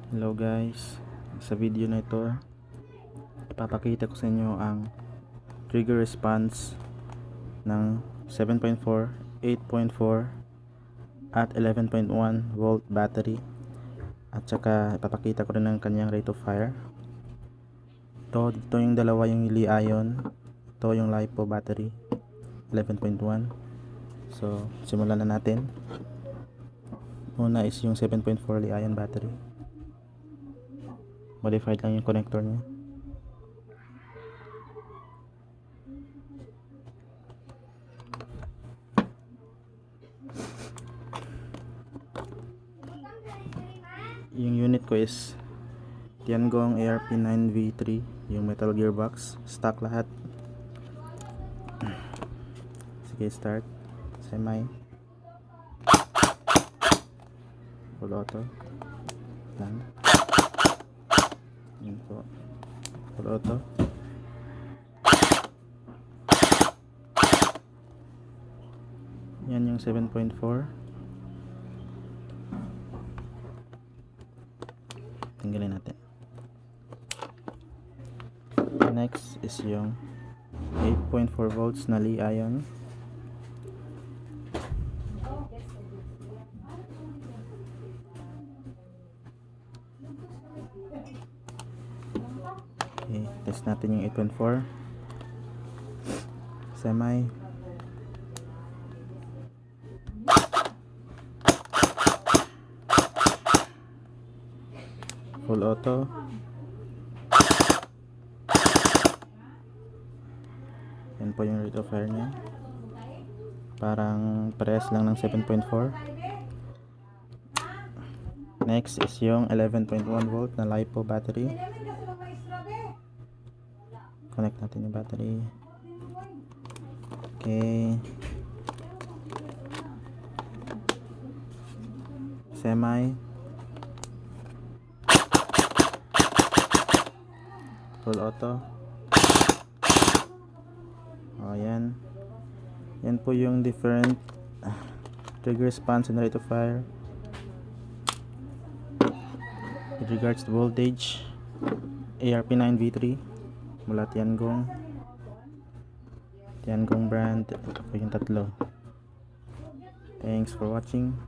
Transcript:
Hello guys, sa video na ito ipapakita ko sa inyo ang trigger response ng 7.4, 8.4 at 11.1 volt battery, at saka ipapakita ko rin ang kanyang rate of fire. Dito yung dalawa, yung Li-ion, ito yung LiPo battery 11.1. So simulan na natin. Una is yung 7.4 Li-ion battery, modified lang yung connector niya. Yung unit ko is Tiangong ARP9V3, yung metal gearbox, stock lahat. Sige, start. Semi, full auto lang. Yun po, full auto. Yan yung 7.4. Tinggalin natin. Next is yung 8.4 volts na Li-ion. Okay, test natin yung 8.4 semi, full auto. Yan po yung rate of fire nya, parang parehas lang ng 7.4. Next is yung 11.1 volt na LiPo battery. Connect natin yung battery. Okay, semi, full auto. Yan. Yan po yung different trigger response and rate of fire with regards to voltage. ARP9V3 mula Tiangong brand. Ito po yung tatlo. Thanks for watching.